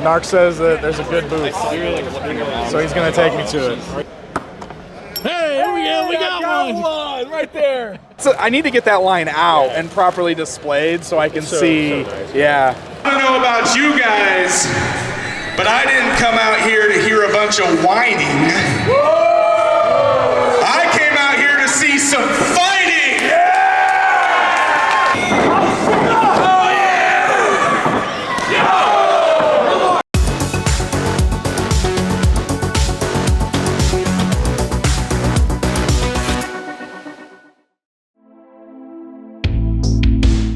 Narc says that there's a good booth, so he's gonna take me to it. Hey, here we got one right there. So I need to get that line out and properly displayed so I can see. Nice. Yeah. I don't know about you guys, but I didn't come out here to hear a bunch of whining. I came out here to see some fighting.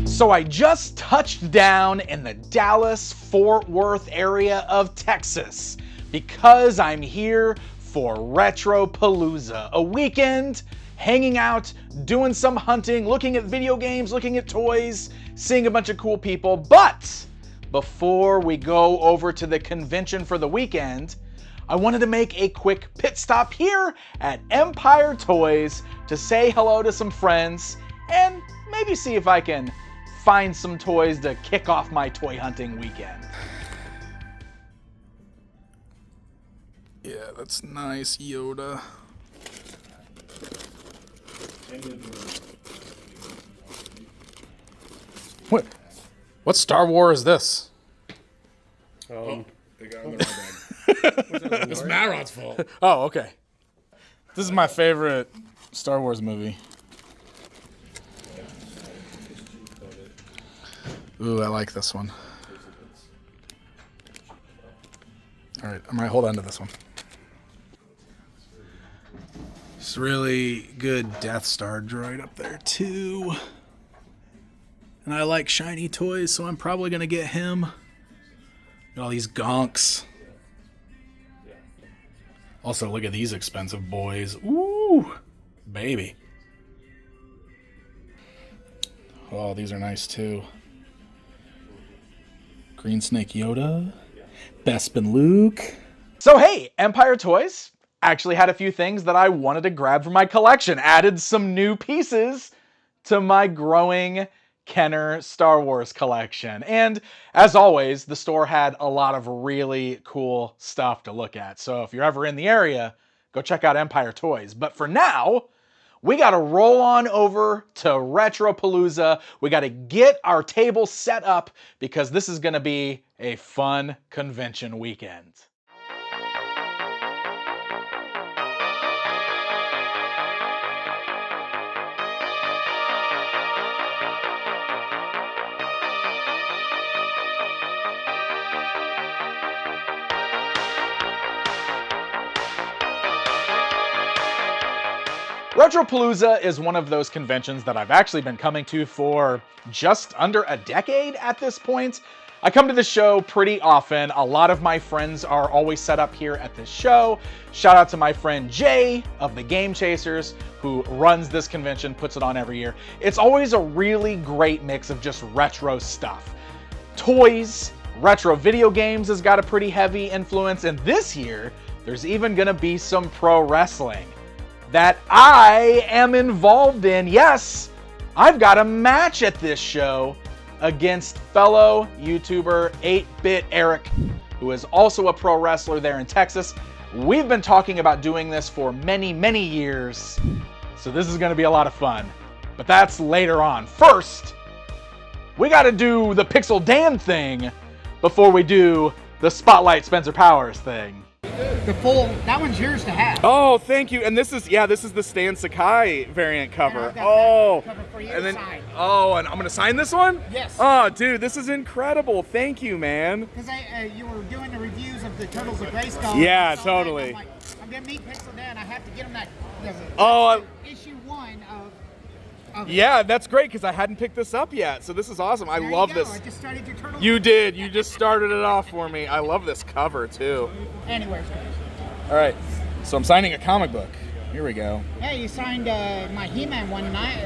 So I just touched down in the Dallas-Fort Worth area of Texas because I'm here for Retropalooza, a weekend hanging out, doing some hunting, looking at video games, looking at toys, seeing a bunch of cool people. But before we go over to the convention for the weekend, I wanted to make a quick pit stop here at Empire Toys to say hello to some friends and maybe see if I can find some toys to kick off my toy hunting weekend. Yeah, that's nice, Yoda. What Star Wars is this? They got on the right bag. It's Marod's fault. Oh, okay. This is my favorite Star Wars movie. Ooh, I like this one. All right, I might hold on to this one. It's really good Death Star droid up there too. And I like shiny toys, so I'm probably gonna get him. Got all these gonks. Also, look at these expensive boys. Ooh, baby. Oh, these are nice too. Green Snake Yoda, Bespin Luke. So hey, Empire Toys actually had a few things that I wanted to grab from my collection. Added some new pieces to my growing Kenner Star Wars collection. And as always, the store had a lot of really cool stuff to look at. So if you're ever in the area, go check out Empire Toys. But for now, we got to roll on over to Retropalooza. We got to get our table set up because this is going to be a fun convention weekend. Retropalooza is one of those conventions that I've actually been coming to for just under a decade at this point. I come to this show pretty often. A lot of my friends are always set up here at this show. Shout out to my friend Jay of the Game Chasers, who runs this convention, puts it on every year. It's always a really great mix of just retro stuff. Toys, retro video games has got a pretty heavy influence, and this year, there's even gonna be some pro wrestling that I am involved in. Yes, I've got a match at this show against fellow YouTuber 8-Bit Eric, who is also a pro wrestler there in Texas. We've been talking about doing this for many, many years, so this is gonna be a lot of fun. But that's later on. First, we gotta do the Pixel Dan thing before we do the Spotlight Spencer Powers thing. The full, that one's yours to have. Oh, thank you. And this is the Stan Sakai variant cover. And I've got Oh, that cover for you and to then sign. and I'm gonna sign this one. Yes. Oh, dude, this is incredible. Thank you, man. Because you were doing the reviews of the Turtles of Grayskull. Yeah, I saw that, and totally. I'm like, I'm gonna meet Pixel Dan. I have to get him that. Issue 1 of. Yeah, that's great because I hadn't picked this up yet. So this is awesome. I There love you go. this. I just started your Turtles. You did. You just started it off for me. I love this cover too. Anyways, All right. So I'm signing a comic book. Here we go. hey, you signed my He-Man one night.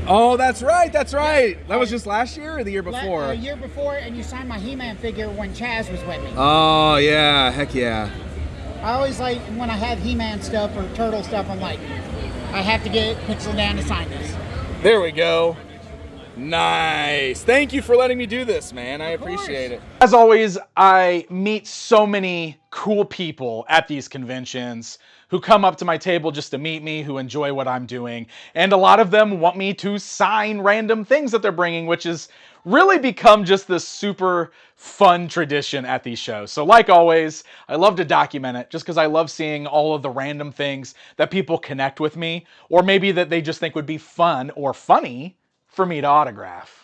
Oh, that's right. That's right. That was just last year or the year before? A year before, and you signed my He-Man figure when Chaz was with me. Oh, yeah. Heck yeah. I always like when I have He-Man stuff or Turtle stuff. I'm like, I have to get Pixel Dan to sign this. There we go. Nice. Thank you for letting me do this, man. I appreciate it. As always, I meet so many cool people at these conventions who come up to my table just to meet me, who enjoy what I'm doing, and a lot of them want me to sign random things that they're bringing, which has really become just this super fun tradition at these shows. So like always, I love to document it just because I love seeing all of the random things that people connect with me, or maybe that they just think would be fun or funny for me to autograph.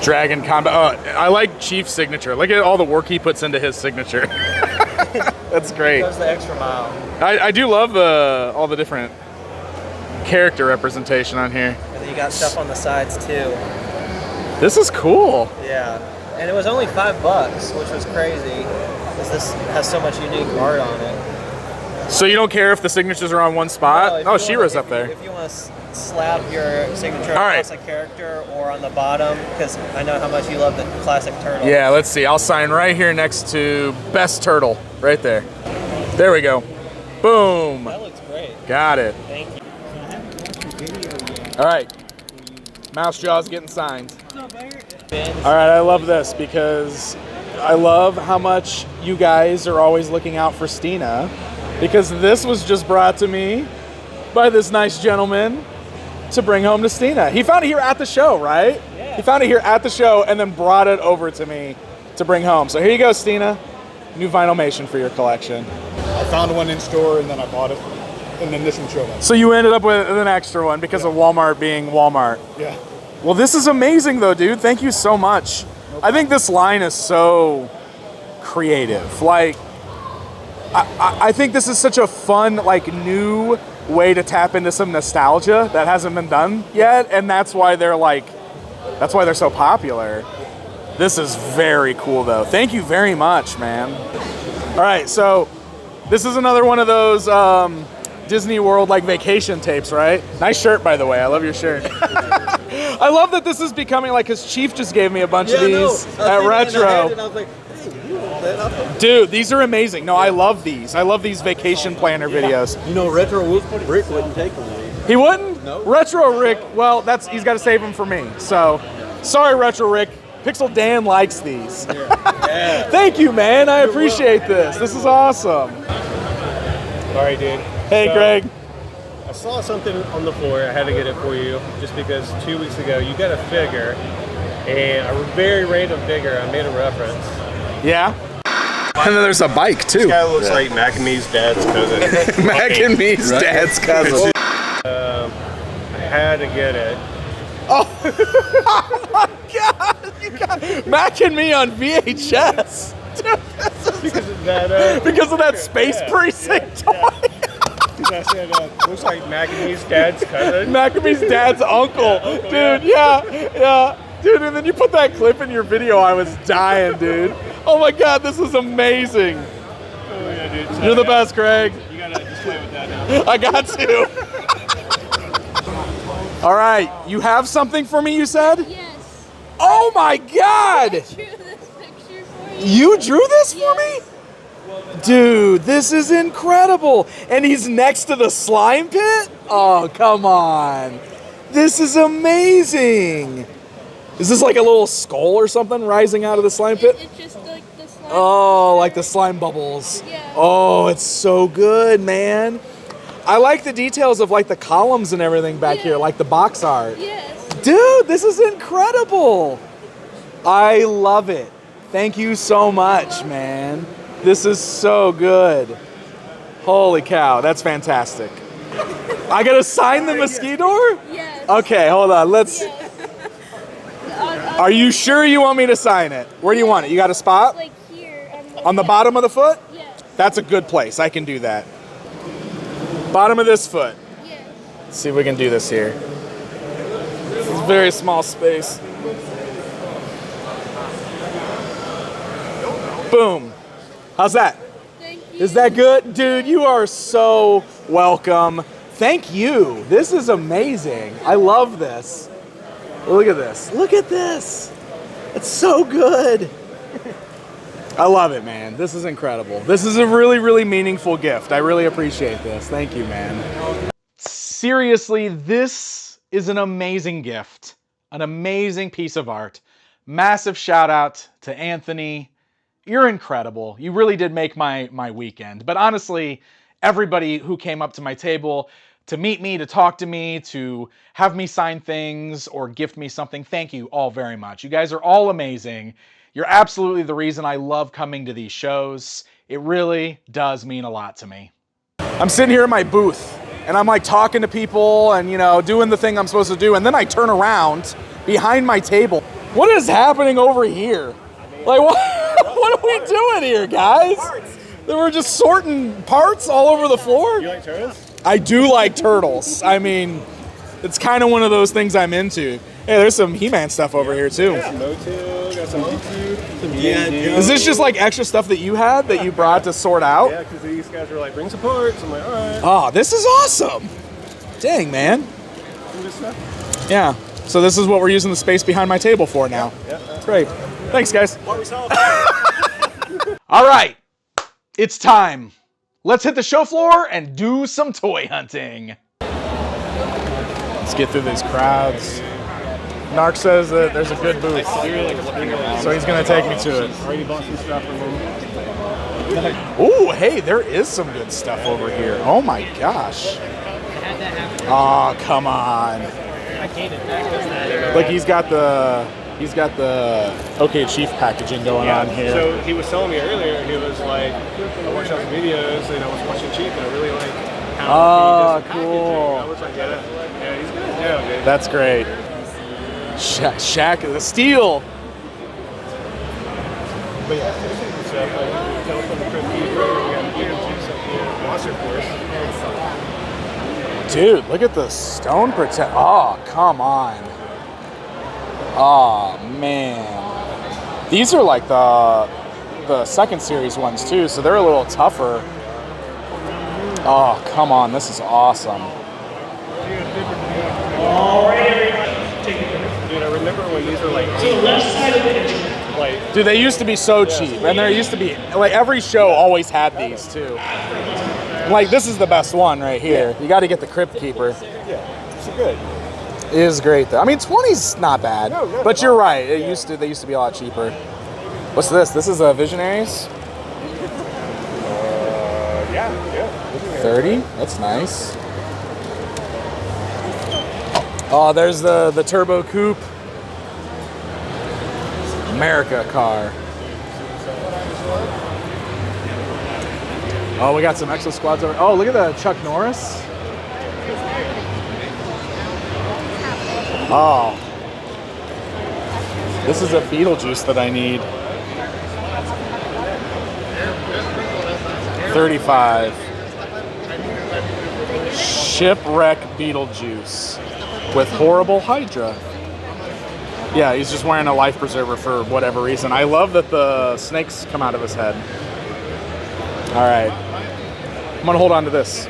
Dragon Combat. Oh, I like Chief's signature. Look at all the work he puts into his signature. That's great. Goes the extra mile. I do love all the different character representation on here. And then you got stuff on the sides too. This is cool. Yeah, and it was only $5, which was crazy, because this has so much unique art on it. So you don't care if the signatures are on one spot? No, Oh, She-Ra's up there. If you want to slap your signature All right. across a character or on the bottom, because I know how much you love the classic turtle. Yeah, let's see. I'll sign right here next to Best Turtle, right there. There we go. Boom. That looks great. Got it. Thank you. All right. Mouse Jaw's getting signed. Bins. All right, I love this because I love how much you guys are always looking out for Stina, because this was just brought to me by this nice gentleman to bring home to Stina. He found it here at the show, right? Yeah. He found it here at the show and then brought it over to me to bring home. So here you go, Stina. New Vinylmation for your collection. I found one in store and then I bought it, and then this one showed up. So you ended up with an extra one because of Walmart being Walmart. Yeah. Well, this is amazing though, dude. Thank you so much. I think this line is so creative. Like, I think this is such a fun, like, new way to tap into some nostalgia that hasn't been done yet, and that's why they're so popular. This is very cool though. Thank you very much, man. All right, so this is another one of those Disney World like vacation tapes, right? Nice shirt, by the way. I love your shirt. I love that this is becoming like, because Chief just gave me a bunch of these at Retro. And I was like, hey, you want that? Dude, these are amazing. No, I love these. I love these vacation planner videos. You know, Retro Rick wouldn't take one of these. He wouldn't? No. Retro Rick, well, he's got to save them for me. So, sorry, Retro Rick. Pixel Dan likes these. Yeah. Thank you, man. I appreciate this. This is awesome. All right, dude. Hey, So, Greg. I saw something on the floor. I had to get it for you just because 2 weeks ago you got a figure, and a very random figure. I made a reference. Yeah. And then there's a bike, too. This guy looks like Mac and Me's dad's cousin. Mac and Me's dad's cousin. I had to get it. Oh my God! You got Mac and Me on VHS. Dude, because of that Space Precinct toy. I said, looks like Mac and Me's dad's cousin. Mac and Me's dad's uncle. Dude, yeah. Dude, and then you put that clip in your video, I was dying, dude. Oh my God, this is amazing. Oh yeah, dude. So You're the best, Craig. You gotta just play with that now. I got to. All right, you have something for me, you said? Yes. Oh my God! I drew this picture for you. You drew this for me? Dude, this is incredible. And he's next to the slime pit? Oh, come on. This is amazing. Is this like a little skull or something rising out of the slime pit? It's just like the slime. Oh, like the slime bubbles. Yeah. Oh, it's so good, man. I like the details of like the columns and everything back here, like the box art. Yes. Dude, this is incredible. I love it. Thank you so much, man. This is so good. Holy cow, that's fantastic. I gotta sign the Mosquito? Yes. Okay, hold on. Let's. Yes. Are you sure you want me to sign it? Where do you want it? You got a spot? Like here. On the bottom of the foot? Yes. That's a good place. I can do that. Bottom of this foot. Yes. Let's see if we can do this here. This is a very small space. Boom. How's that? Thank you. Is that good? Dude, you are so welcome. Thank you. This is amazing. I love this. Look at this. Look at this. It's so good. I love it, man. This is incredible. This is a really, really meaningful gift. I really appreciate this. Thank you, man. Seriously, this is an amazing gift. An amazing piece of art massive shout out to Anthony. You're incredible. You really did make my weekend. But honestly, everybody who came up to my table to meet me, to talk to me, to have me sign things or gift me something, thank you all very much. You guys are all amazing. You're absolutely the reason I love coming to these shows. It really does mean a lot to me. I'm sitting here in my booth and I'm like talking to people and, you know, doing the thing I'm supposed to do. And then I turn around behind my table. What is happening over here? Like, what are we doing here, guys? They were just sorting parts all over the floor. You like turtles? I do like turtles. I mean, it's kind of one of those things I'm into. Hey, there's some He-Man stuff over here too. Motil, got some YouTube, some Is this just like extra stuff that you had that you brought to sort out? Yeah, because these guys were like, bring some parts. I'm like, all right. Oh, this is awesome. Dang, man. Some good stuff. Yeah. So this is what we're using the space behind my table for now. Yeah. Great. Thanks, guys. All right, it's time. Let's hit the show floor and do some toy hunting. Let's get through these crowds. Narc says that there's a good booth, so he's going to take me to it. Already bought some stuff from them. Ooh, hey, there is some good stuff over here. Oh my gosh. Oh, come on. Like he's got the OK Chief packaging going on here. So he was telling me earlier, he was like, I watched all the videos and I was watching Chief and I really like how he does the cool. packaging. I was like, yeah, he's good. Yeah, dude. That's great. Shaq the Steel. But yeah, stuff like Telephone Crypt Keeper, we got TMNT stuff here, Monster Force. Dude, look at the Stone Protect. Oh, come on. Oh, man. These are like the second series ones too, so they're a little tougher. Oh, come on. This is awesome. Dude, I remember when these were like, Dude, they used to be so cheap, and there used to be, like, every show always had these too. Like, this is the best one right here. You got to get the Crypt Keeper. yeah, it's good. It is great though. I mean, 20's not bad, but you're right. They used to be a lot cheaper. What's this? This is a Visionaries. Yeah. 30. That's nice. Oh, there's the Turbo Coupe America car. Oh, we got some Exo Squads over. Oh, look at the Chuck Norris. Oh. This is a Beetlejuice that I need. 35. Shipwreck Beetlejuice with horrible Hydra. Yeah, he's just wearing a life preserver for whatever reason. I love that the snakes come out of his head. All right. I'm gonna hold on to this.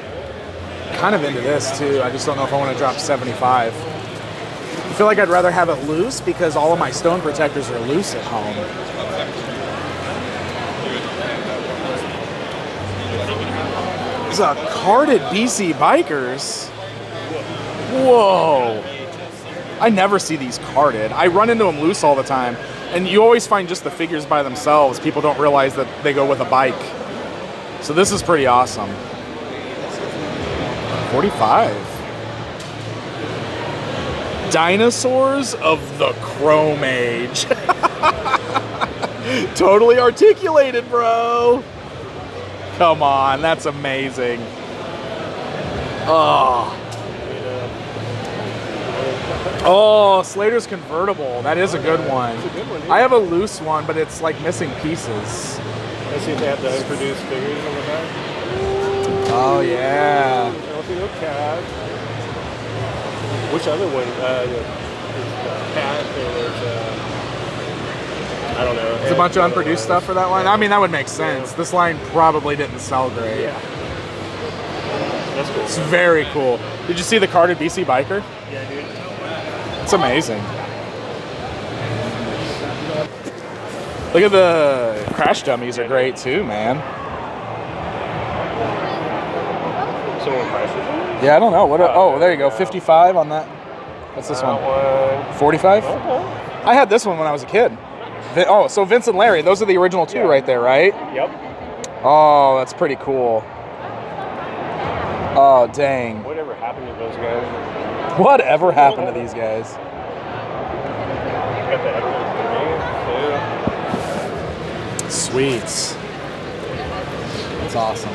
Kind of into this too. I just don't know if I want to drop 75. I feel like I'd rather have it loose because all of my stone protectors are loose at home. There's a carded BC Bikers. Whoa. I never see these carded. I run into them loose all the time. And you always find just the figures by themselves. People don't realize that they go with a bike. So this is pretty awesome. 45. Dinosaurs of the Chrome Age. Totally articulated, bro. Come on, that's amazing. Oh, Slater's convertible. That is a good one. It's a good one, dude. I have a loose one, but it's like missing pieces. Let's see if they have the unproduced figures on the back. Oh yeah. No cat. Which other one? There's cat. There's I don't know. There's a bunch of unproduced stuff for that line. I mean, that would make sense. This line probably didn't sell great. Yeah. That's cool. It's very cool. Did you see the carded BC Biker? Yeah, dude. It's amazing. Look at the crash dummies are great too, man. Someone prices. Yeah, I don't know. What? Oh, there you go. 55 on that. What's this one? 45? I had this one when I was a kid. Oh, so Vince and Larry, those are the original two right there, right? Yep. Oh, that's pretty cool. Oh, dang. Whatever happened to those guys? Whatever happened to these guys? Got the Exos Sweets. That's awesome.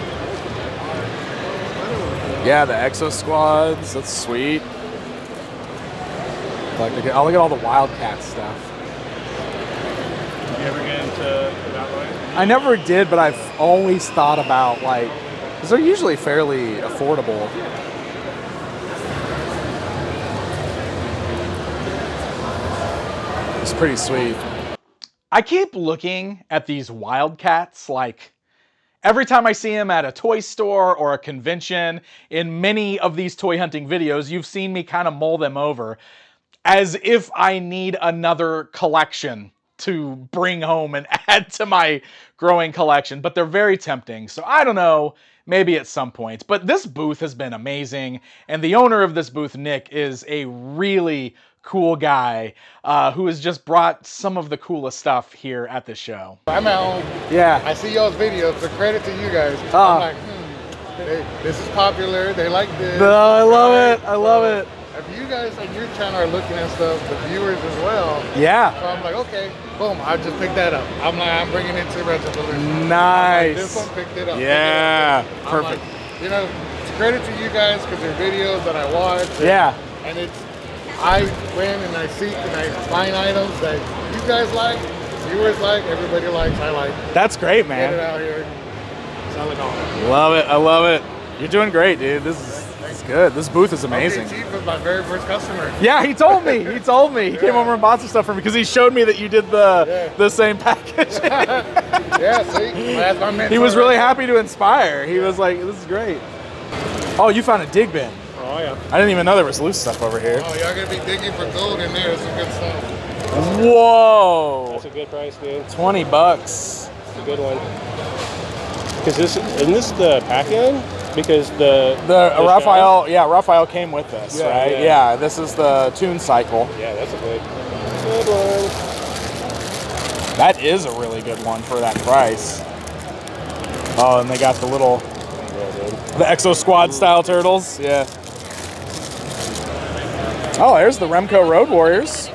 Yeah, the Exo Squads. That's sweet. I'll look at all the Wildcat stuff. You ever get into that line? I never did, but I've always thought about, like, because they're usually fairly affordable. It's pretty sweet. I keep looking at these Wildcats, like, every time I see them at a toy store or a convention. In many of these toy hunting videos, you've seen me kind of mull them over as if I need another collection to bring home and add to my growing collection, but they're very tempting. So I don't know, maybe at some point. But this booth has been amazing, and the owner of this booth, Nick, is a really cool guy who has just brought some of the coolest stuff here at the show. I'm at home. Yeah. I see y'all's videos, so credit to you guys. Oh. I'm like, this is popular. They like this. No, I love it. I love it. If you guys on your channel are looking at stuff, the viewers as well. Yeah. So I'm like, okay, boom, I just picked that up. I'm bringing it to Retropalooza. Nice. Like, this one picked it up. Yeah. Perfect. Like, you know, it's credit to you guys because they're videos that I watch. Yeah. And I win and I seek and I find items that you guys like, viewers like, everybody likes, I like. That's great, man. Get it out here. Sell it all. Love it. I love it. You're doing great, dude. This is good. This booth is amazing. Okay, Chief was my very first customer. Yeah, he told me. He told me. He came over and bought some stuff for me because he showed me that you did the same package. Yeah, see? That's my mentor. He was really happy to inspire. He was like, this is great. Oh, you found a dig bin. Oh, yeah. I didn't even know there was loose stuff over here. Oh, y'all gonna be digging for gold in there. That's some good stuff. Whoa. That's a good price, dude. $20. It's a good one. Because isn't this the pack-in? Because the Raphael, Raphael came with this, Yeah, right? yeah. Yeah, this is the tune cycle. Yeah, that's a good one. That is a really good one for that price. Oh, and they got the the Exo Squad style turtles. Yeah. Oh, there's the Remco Road Warriors.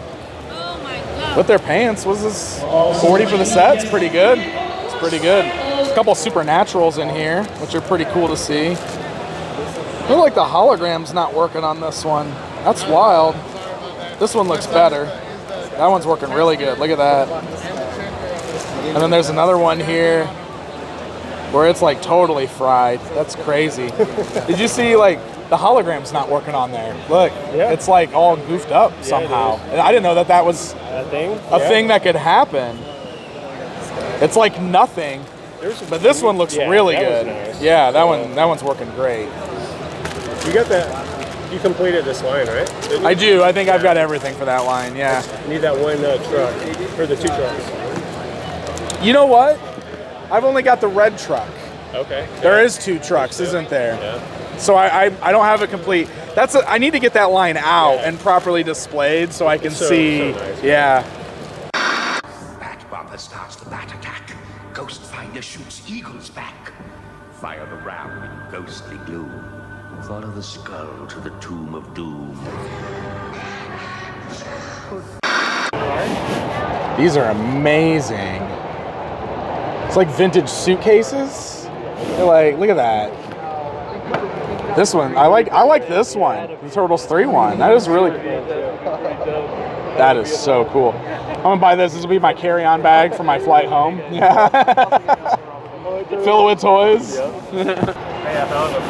Oh my god. With their pants. Was this 40 for the set? It's pretty good. It's pretty good. There's a couple of Supernaturals in here, which are pretty cool to see. I feel like the hologram's not working on this one. That's wild. This one looks better. That one's working really good. Look at that. And then there's another one here where it's like totally fried. That's crazy. Did you see like the hologram's not working on there? Look, it's like all goofed up somehow. And I didn't know that was a thing. Thing that could happen. It's like nothing. But this one looks really good. Nice. Yeah, that one's working great. You got that? You completed this line, right? Didn't you? I do. I think I've got everything for that line. Yeah. You need that one truck or the two trucks. You know what? I've only got the red truck. Okay. There is two trucks, isn't there? Yeah. So I don't have a complete. I need to get that line out and properly displayed so I can see. So nice. Yeah. Bat Bomber starts the bat attack. Ghost Finder shoots Eagle's back. Fire the ram in ghostly gloom. Follow the skull to the tomb of doom. These are amazing. It's like vintage suitcases. They're like, look at that. This one, I like this one. The Turtles 3 one. That is really cool. That is so cool. I'm gonna buy this. This will be my carry-on bag for my flight home. Yeah. Fill it with toys. Hey, I found them.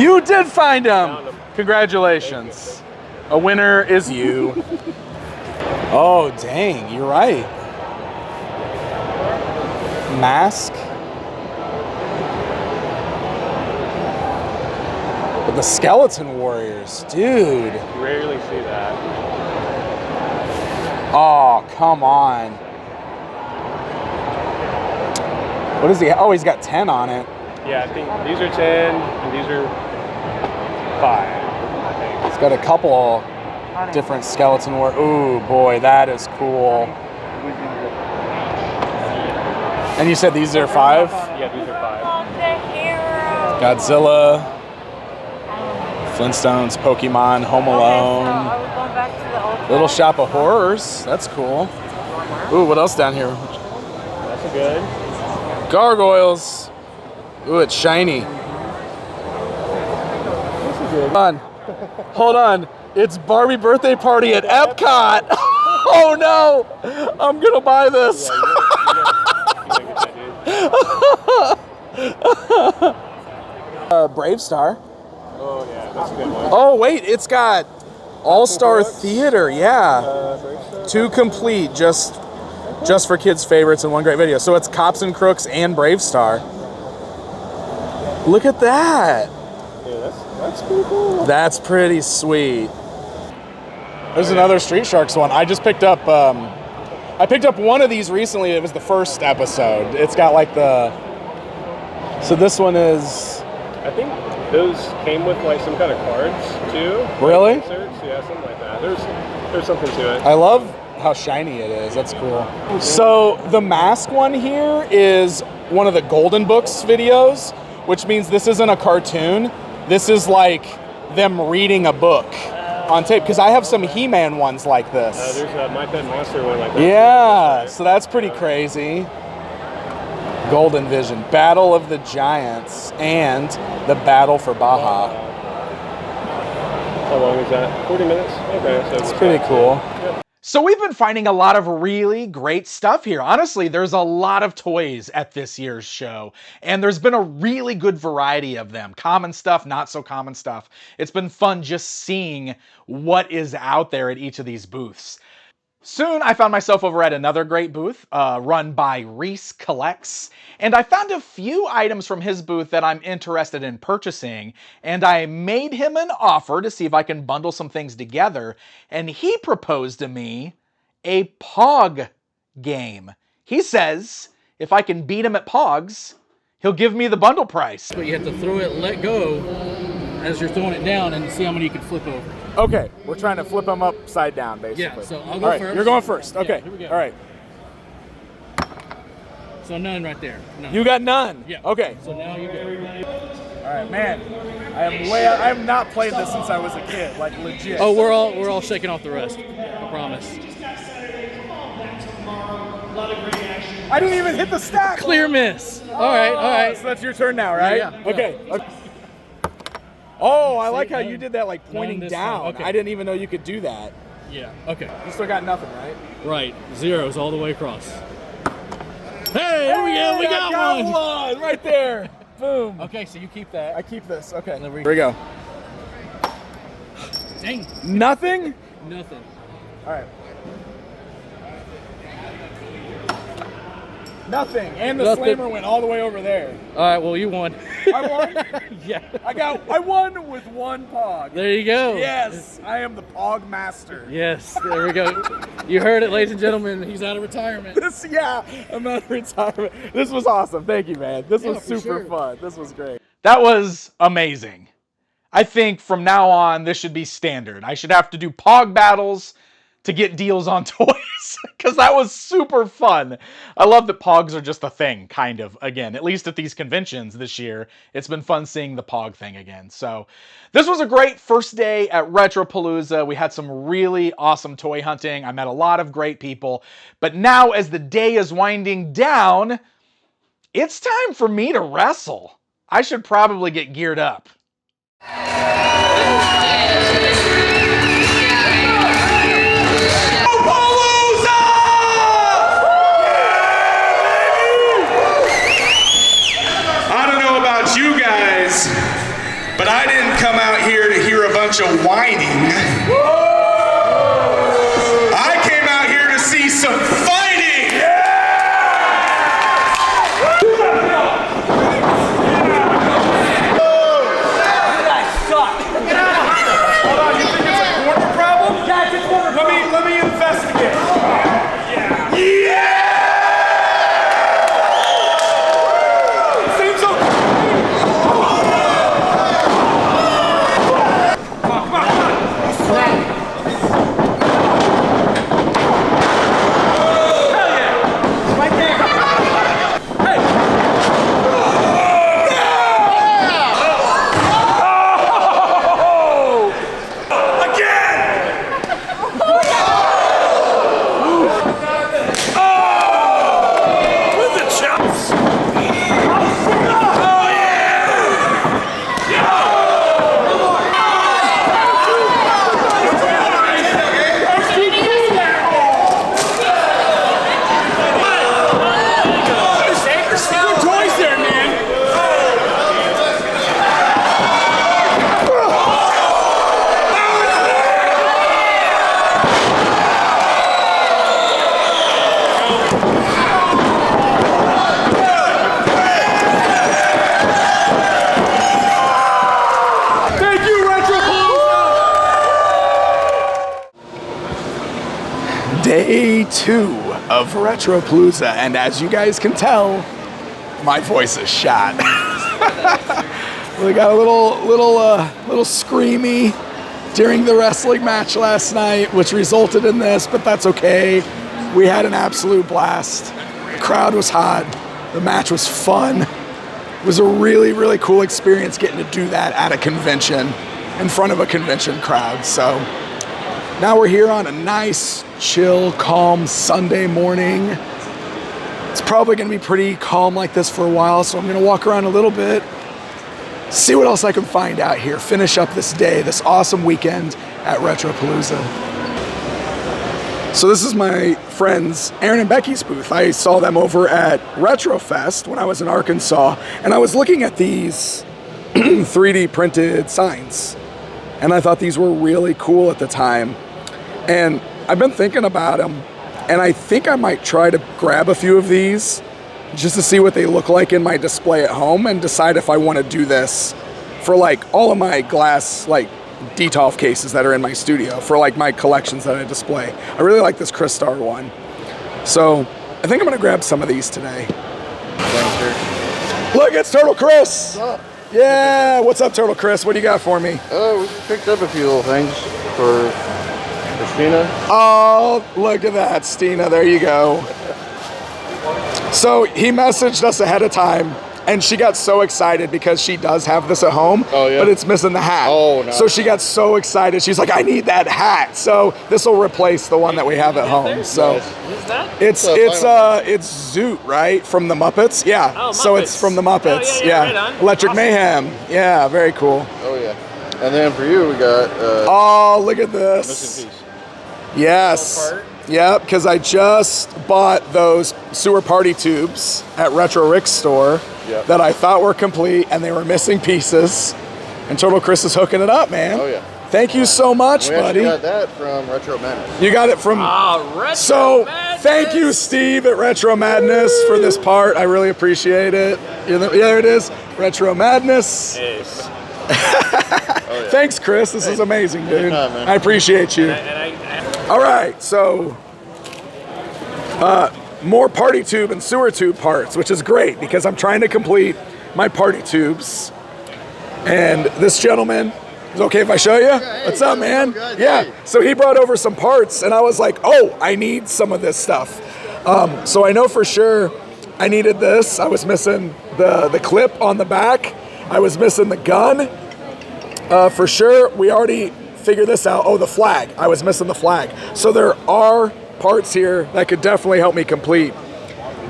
You did find them. Congratulations. A winner is you. Oh, dang, you're right. Mask. With the Skeleton Warriors, dude. You rarely see that. Oh, come on. What is he? Oh, he's got 10 on it. Yeah, I think these are 10 and these are 5. He's got a couple different skeleton work. Ooh, boy, that is cool. And you said these are 5? Yeah, these are 5. Godzilla, Flintstones, Pokemon, Home Alone, Little Shop of Horrors. That's cool. Ooh, what else down here? That's a good. Gargoyles. Ooh, it's shiny. Hold on. Hold on. It's Barbie birthday party at Epcot. Oh no! I'm gonna buy this. Brave Star. Oh yeah, that's a good one. Oh wait, it's got All-Star Theater. Yeah, 2 complete, just for kids' favorites and 1 great video. So it's Cops and Crooks and Brave Star. Look at that. Yeah, that's pretty cool. That's pretty sweet. There's another Street Sharks one. I just picked up. I picked up one of these recently. It was the first episode. It's got like the. So this one is. I think those came with like some kind of cards too. Really? Like inserts, yeah, something like that. There's something to it. I love how shiny it is. That's cool. So the mask one here is one of the Golden Books videos, which means this isn't a cartoon. This is like them reading a book on tape, because I have some He-Man ones like this. There's a My Pet Monster one like that. Yeah, so that's pretty crazy. Golden Vision, Battle of the Giants, and the Battle for Baja. How long is that? 40 minutes? Okay, so it's pretty cool. So we've been finding a lot of really great stuff here. Honestly, there's a lot of toys at this year's show, and there's been a really good variety of them. Common stuff, not so common stuff. It's been fun just seeing what is out there at each of these booths. Soon, I found myself over at another great booth run by Reese Collects, and I found a few items from his booth that I'm interested in purchasing, and I made him an offer to see if I can bundle some things together, and he proposed to me a Pog game. He says if I can beat him at Pogs, he'll give me the bundle price. But you have to throw it and let go as you're throwing it down and see how many you can flip over. Okay, we're trying to flip them upside down, basically. Yeah, so I'll go first. You're going first. Okay, Yeah, here we go. All right. So none right there. None. You got none? Yeah. Okay. So now you go. All right, man. I have not played this since I was a kid, like legit. Oh, we're all shaking off the rest. I promise. I didn't even hit the stack. Clear miss. All right. So that's your turn now, right? Yeah. Okay. Oh, I like how you did that, like pointing down. Okay. I didn't even know you could do that. Yeah. Okay. You still got nothing, right? Right. Zeros all the way across. Hey, there we go. We got one right there. Boom. Okay, so you keep that. I keep this. Okay. Here we go. Dang. Nothing? Nothing. All right. Nothing. And the slammer went all the way over there. All right, well, you won. I won? Yeah. I won with 1 Pog. There you go. Yes, I am the Pog master. Yes, there we go. You heard it, ladies and gentlemen. He's out of retirement. I'm out of retirement. This was awesome. Thank you, man. This was super fun. This was great. That was amazing. I think from now on, this should be standard. I should have to do Pog battles to get deals on toys, because that was super fun. I love that Pogs are just a thing, kind of, again, at least at these conventions this year. It's been fun seeing the Pog thing again. So this was a great first day at Retropalooza. We had some really awesome toy hunting. I met a lot of great people. But now, as the day is winding down, it's time for me to wrestle. I should probably get geared up. You guys, but I didn't come out here to hear a bunch of whining. I came out here to see some fighting. You guys suck. Hold on, you think it's a corner problem? Yeah, it's a corner problem. Let me investigate. Yeah. 2 of Retropalooza, and as you guys can tell, my voice is shot. We got a little screamy during the wrestling match last night, which resulted in this, but that's okay. We had an absolute blast. The crowd was hot. The match was fun. It was a really, really cool experience getting to do that at a convention in front of a convention crowd. So now we're here on a nice, chill, calm Sunday morning. It's probably gonna be pretty calm like this for a while, so I'm gonna walk around a little bit, see what else I can find out here, finish up this day, this awesome weekend at Retropalooza. So this is my friends Aaron and Becky's booth. I saw them over at Retrofest when I was in Arkansas, and I was looking at these 3D printed signs, and I thought these were really cool at the time. And I've been thinking about them, and I think I might try to grab a few of these just to see what they look like in my display at home and decide if I want to do this for like all of my glass like Detolf cases that are in my studio for like my collections that I display. I really like this Crystar one. So I think I'm gonna grab some of these today. Look, it's Turtle Chris. What's up? Yeah, what's up, Turtle Chris? What do you got for me? We picked up a few little things for Stina. Oh, look at that, Stina. There you go. So he messaged us ahead of time, and she got so excited because she does have this at home, but it's missing the hat. Oh, no. So she got so excited. She's like, I need that hat. So this will replace the one that we have at home. So it's Zoot, right? From the Muppets? Yeah. Oh, so it's Muppets. from the Muppets. Oh, yeah, right on. Electric Awesome. Mayhem. Yeah, very cool. Oh, yeah. And then for you, we got... oh, look at this. Missing piece. Yes. Yep, because I just bought those sewer party tubes at Retro Rick's store that I thought were complete, and they were missing pieces. And Turtle Chris is hooking it up, man. Oh, yeah. Thank you so much, We buddy. actually got that from Retro Madness. You got it from... Retro So, Madness. thank you, Steve, at Retro Madness for this part. I really appreciate it. Yeah, there it is. Retro Madness. Yes. Oh, yeah. Thanks, Chris. This is amazing, dude. Anytime, man. I appreciate you. All right, so more party tube and sewer tube parts, which is great because I'm trying to complete my party tubes. And this gentleman, is it okay if I show you? What's up, man? Yeah, so he brought over some parts, and I was like, oh, I need some of this stuff. So I know for sure I needed this. I was missing the clip on the back. I was missing the gun. For sure, we already figure this out. Oh, the flag. I was missing the flag. So there are parts here that could definitely help me complete.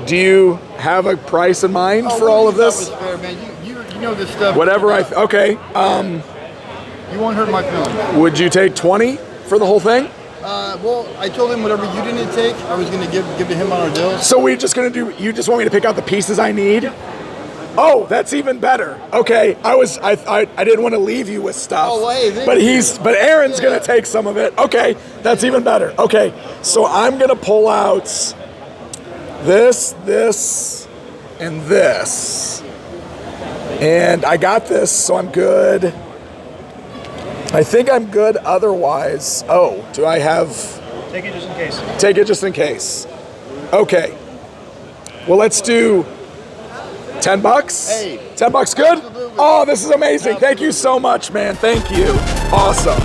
Do you have a price in mind for all of this? Fair, man. You know this stuff. Whatever okay. You won't hurt my feelings. Would you take 20 for the whole thing? Well, I told him whatever you didn't take, I was going to give to him on our deal. So we're just going to do, you just want me to pick out the pieces I need? Oh, that's even better. Okay, I didn't want to leave you with stuff. Oh, hey, but Aaron's gonna take some of it. Okay, that's even better. Okay, so I'm gonna pull out this, and this. And I got this, so I'm good. I think I'm good otherwise. Oh, do I have... Take it just in case. Take it just in case. Okay. Well, let's do... $10? Hey. $10 good? Absolutely. Oh, this is amazing. Thank you so much, man. Thank you. Awesome.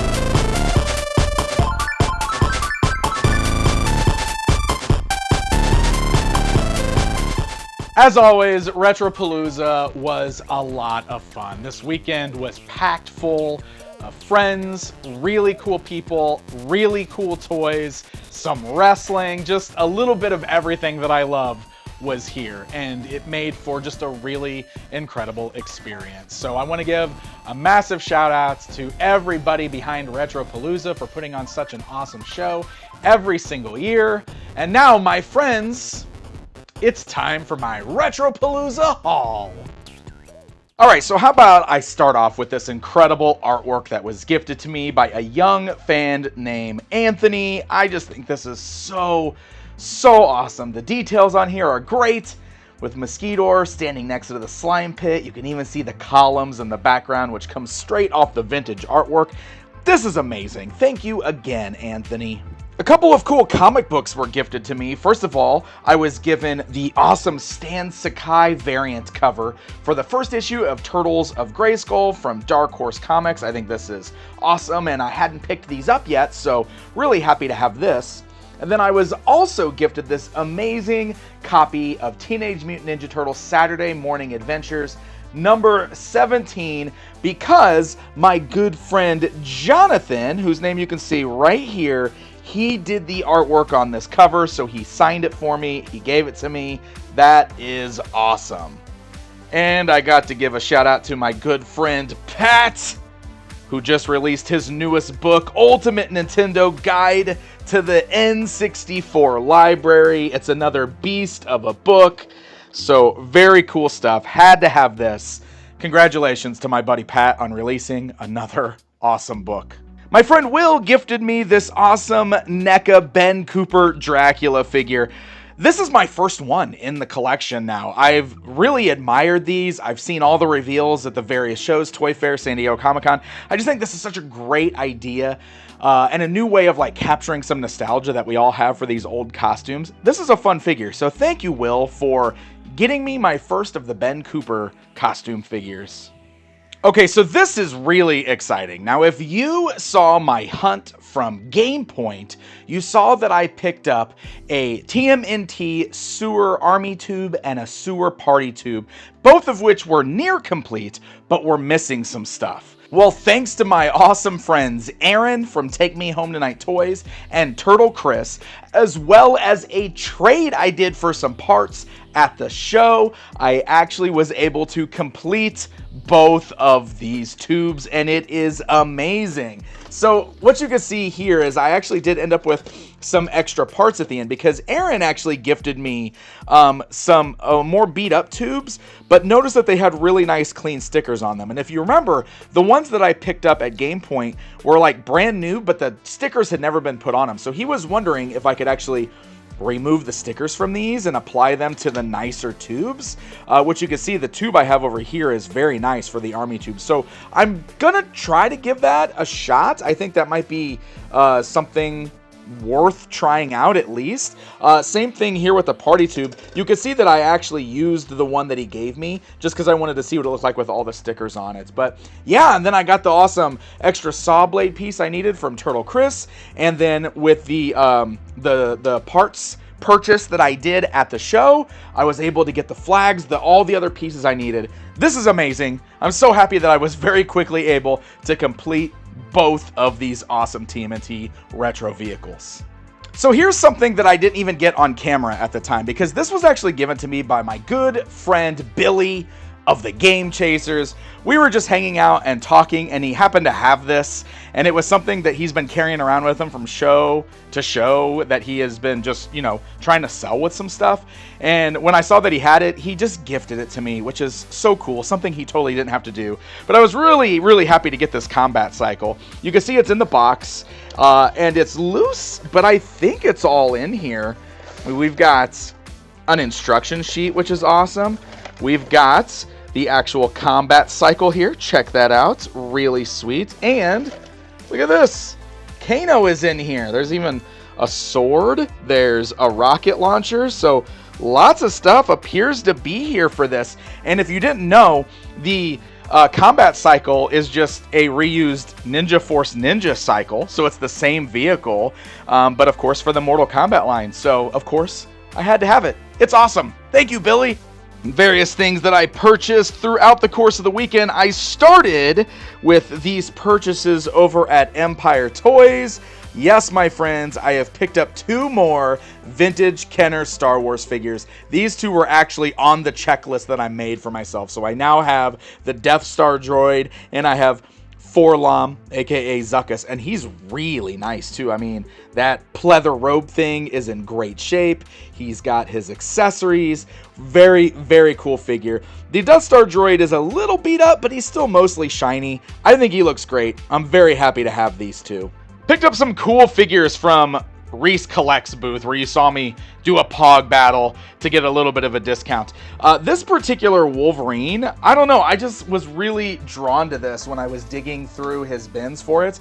As always, Retropalooza was a lot of fun. This weekend was packed full of friends, really cool people, really cool toys, some wrestling, just a little bit of everything that I love was here, and it made for just a really incredible experience. So I want to give a massive shout out to everybody behind Retropalooza for putting on such an awesome show every single year. And now, my friends, it's time for my Retropalooza haul. All right, so how about I start off with this incredible artwork that was gifted to me by a young fan named Anthony. I just think this is so awesome. The details on here are great, with Mosquitor standing next to the slime pit. You can even see the columns in the background, which comes straight off the vintage artwork. This is amazing. Thank you again, Anthony. A couple of cool comic books were gifted to me. First of all, I was given the awesome Stan Sakai variant cover for the first issue of Turtles of Grayskull from Dark Horse Comics. I think this is awesome, and I hadn't picked these up yet, so really happy to have this. And then I was also gifted this amazing copy of Teenage Mutant Ninja Turtles Saturday Morning Adventures, number 17, because my good friend Jonathan, whose name you can see right here, he did the artwork on this cover, so he signed it for me. He gave it to me. That is awesome. And I got to give a shout out to my good friend Pat, who just released his newest book, Ultimate Nintendo Guide to the N64 Library. It's another beast of a book. So very cool stuff. Had to have this. Congratulations to my buddy Pat on releasing another awesome book. My friend Will gifted me this awesome NECA Ben Cooper Dracula figure. This is my first one in the collection now. I've really admired these. I've seen all the reveals at the various shows, Toy Fair, San Diego Comic-Con. I just think this is such a great idea and a new way of like capturing some nostalgia that we all have for these old costumes. This is a fun figure, so thank you, Will, for getting me my first of the Ben Cooper costume figures. Okay, so this is really exciting. Now, if you saw my hunt from Game Point, you saw that I picked up a TMNT sewer army tube and a sewer party tube, both of which were near complete, but were missing some stuff. Well, thanks to my awesome friends Aaron from Take Me Home Tonight Toys and Turtle Chris, as well as a trade I did for some parts at the show, I actually was able to complete both of these tubes, and it is amazing. So what you can see here is I actually did end up with some extra parts at the end because Aaron actually gifted me some more beat up tubes, but notice that they had really nice clean stickers on them. And if you remember, the ones that I picked up at Game Point were like brand new, but the stickers had never been put on them. So he was wondering if I could actually remove the stickers from these and apply them to the nicer tubes, which you can see the tube I have over here is very nice for the army tube. So I'm gonna try to give that a shot. I think that might be something worth trying out at least. Same thing here with the party tube. You can see that I actually used the one that he gave me just because I wanted to see what it looked like with all the stickers on it. But yeah, and then I got the awesome extra saw blade piece I needed from Turtle Chris, and then with the parts purchase that I did at the show, I was able to get the flags, all the other pieces I needed. This is amazing. I'm so happy that I was very quickly able to complete both of these awesome TMNT retro vehicles. So here's something that I didn't even get on camera at the time, because this was actually given to me by my good friend Billy of the Game Chasers. We were just hanging out and talking, and he happened to have this, and it was something that he's been carrying around with him from show to show that he has been just, you know, trying to sell with some stuff. And when I saw that he had it, he just gifted it to me, which is so cool, something he totally didn't have to do. But I was really, really happy to get this combat cycle. You can see it's in the box, and it's loose, but I think it's all in here. We've got an instruction sheet, which is awesome. We've got the actual combat cycle here. Check that out. Really sweet. And look at this. Kano is in here. There's even a sword. There's a rocket launcher. So lots of stuff appears to be here for this. And if you didn't know, the combat cycle is just a reused Ninja Force Ninja cycle. So it's the same vehicle, but of course for the Mortal Kombat line. So of course I had to have it. It's awesome. Thank you, Billy. Various things that I purchased throughout the course of the weekend. I started with these purchases over at Empire Toys. Yes, my friends, I have picked up 2 more vintage Kenner Star Wars figures. These 2 were actually on the checklist that I made for myself. So I now have the Death Star droid, and I have Forlom, aka Zuckuss, and he's really nice too. I mean, that pleather robe thing is in great shape. He's got his accessories. Very, very cool figure. The Death Star droid is a little beat up, but he's still mostly shiny. I think he looks great. I'm very happy to have these 2. Picked up some cool figures from Reese Collects booth, where you saw me do a Pog battle to get a little bit of a discount. This particular Wolverine, I don't know, I just was really drawn to this when I was digging through his bins for it.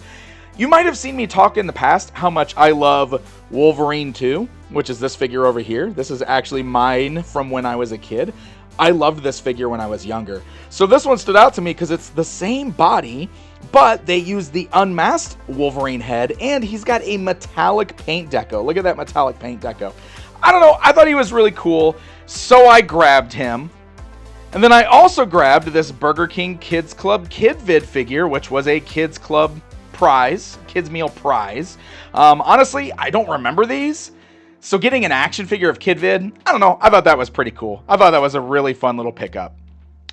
You might have seen me talk in the past how much I love Wolverine 2, which is this figure over here. This is actually mine from when I was a kid. I loved this figure when I was younger. So this one stood out to me because it's the same body, but they used the unmasked Wolverine head, and he's got a metallic paint deco. Look at that metallic paint deco. I don't know, I thought he was really cool, so I grabbed him. And then I also grabbed this Burger King Kids Club Kid Vid figure, which was a Kids Club prize, Kids Meal prize. Honestly, I don't remember these. So getting an action figure of Kid Vid, I don't know, I thought that was pretty cool. I thought that was a really fun little pickup.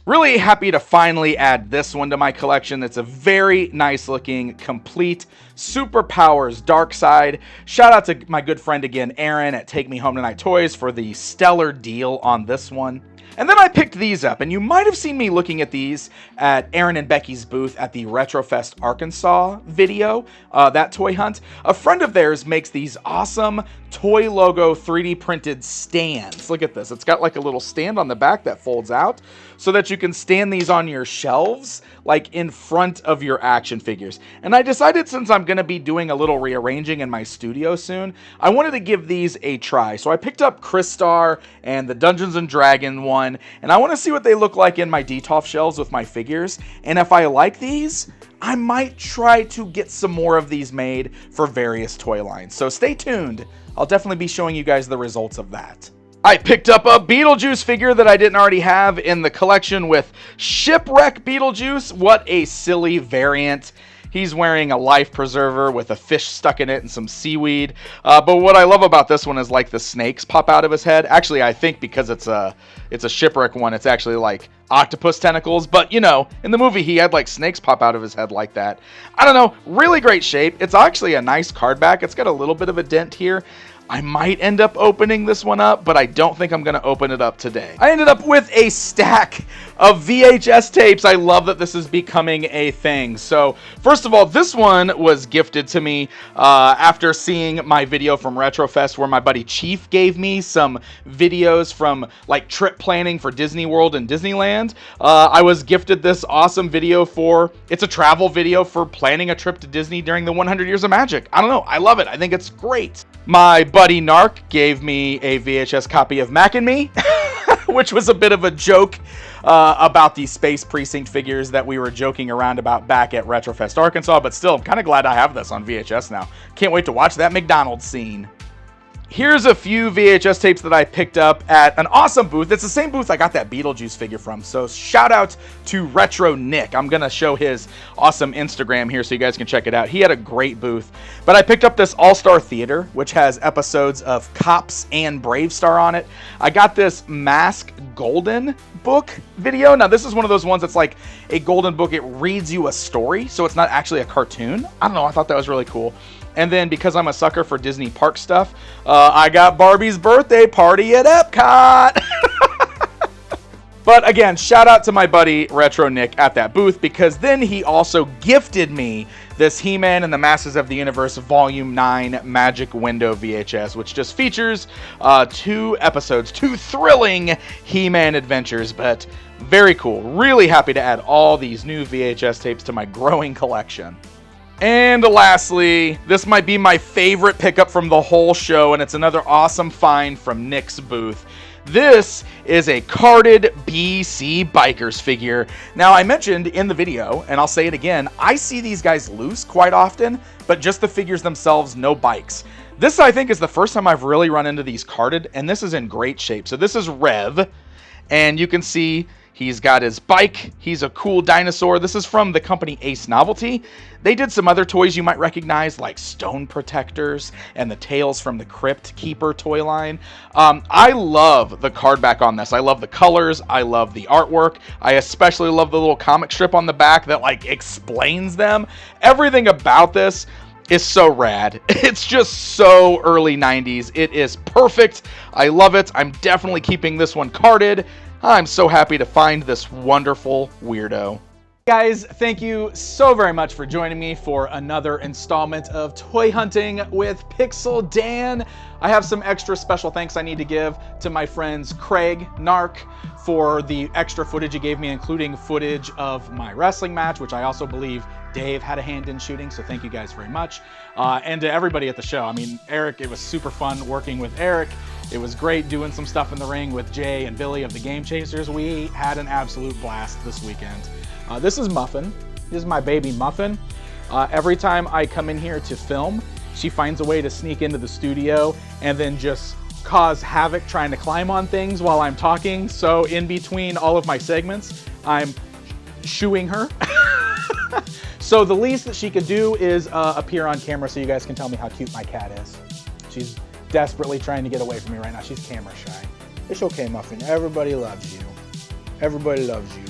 Really happy to finally add this one to my collection. It's a very nice looking, complete Superpowers Dark Side. Shout out to my good friend again, Aaron at Take Me Home Tonight Toys for the stellar deal on this one. And then I picked these up, and you might have seen me looking at these at Aaron and Becky's booth at the Retrofest Arkansas video, that toy hunt. A friend of theirs makes these awesome toy logo 3D printed stands. Look at this. It's got like a little stand on the back that folds out so that you can stand these on your shelves, like in front of your action figures. And I decided, since I'm going to be doing a little rearranging in my studio soon, I wanted to give these a try. So I picked up Crystar and the Dungeons and Dragons one, and I want to see what they look like in my DTOF shelves with my figures. And if I like these, I might try to get some more of these made for various toy lines. So stay tuned. I'll definitely be showing you guys the results of that. I picked up a Beetlejuice figure that I didn't already have in the collection with Shipwreck Beetlejuice. What a silly variant. He's wearing a life preserver with a fish stuck in it and some seaweed. But what I love about this one is like the snakes pop out of his head. Actually, I think because it's a shipwreck one, it's actually like octopus tentacles. But you know, in the movie, he had like snakes pop out of his head like that. I don't know, really great shape. It's actually a nice card back. It's got a little bit of a dent here. I might end up opening this one up, but I don't think I'm going to open it up today. I ended up with a stack of VHS tapes. I love that this is becoming a thing. So first of all, this one was gifted to me after seeing my video from Retrofest where my buddy Chief gave me some videos from like trip planning for Disney World and Disneyland. I was gifted this awesome video it's a travel video for planning a trip to Disney during the 100 Years of Magic. I don't know. I love it. I think it's great. My buddy Narc gave me a VHS copy of Mac and Me, which was a bit of a joke about the Space Precinct figures that we were joking around about back at Retrofest Arkansas, but still, I'm kind of glad I have this on VHS now. Can't wait to watch that McDonald's scene. Here's a few VHS tapes that I picked up at an awesome booth. It's the same booth I got that Beetlejuice figure from. So shout out to Retro Nick. I'm going to show his awesome Instagram here so you guys can check it out. He had a great booth. But I picked up this All-Star Theater, which has episodes of Cops and Brave Star on it. I got this Mask Golden book video. Now this is one of those ones that's like a golden book. It reads you a story, so it's not actually a cartoon. I don't know. I thought that was really cool. And then because I'm a sucker for Disney park stuff, I got Barbie's birthday party at Epcot. But again, shout out to my buddy Retro Nick at that booth, because then he also gifted me this He-Man and the Masters of the Universe Volume 9 Magic Window VHS, which just features 2 episodes, 2 thrilling He-Man adventures, but very cool. Really happy to add all these new VHS tapes to my growing collection. And lastly, this might be my favorite pickup from the whole show, and it's another awesome find from Nick's booth. This is a carded BC Bikers figure. Now, I mentioned in the video, and I'll say it again, I see these guys loose quite often, but just the figures themselves, no bikes. This, I think, is the first time I've really run into these carded, and this is in great shape. So this is Rev, and you can see he's got his bike. He's a cool dinosaur. This is from the company Ace Novelty. They did some other toys you might recognize, like Stone Protectors and the Tales from the Crypt Keeper toy line. I love the card back on this. I love the colors. I love the artwork. I especially love the little comic strip on the back that like explains them. Everything about this is so rad. It's just so early 90s. It is perfect. I love it. I'm definitely keeping this one carded. I'm so happy to find this wonderful weirdo. Guys, thank you so very much for joining me for another installment of Toy Hunting with Pixel Dan. I have some extra special thanks I need to give to my friends Craig, Narc, for the extra footage he gave me, including footage of my wrestling match, which I also believe Dave had a hand in shooting, so thank you guys very much. And to everybody at the show. I mean, Eric, it was super fun working with Eric. It was great doing some stuff in the ring with Jay and Billy of the Game Chasers. We had an absolute blast this weekend. This is Muffin. This is my baby Muffin. Every time I come in here to film, she finds a way to sneak into the studio and then just cause havoc trying to climb on things while I'm talking. So in between all of my segments, I'm shooing her. So the least that she could do is appear on camera so you guys can tell me how cute my cat is. She's desperately trying to get away from me right now. She's camera shy. It's okay, Muffin. Everybody loves you. Everybody loves you.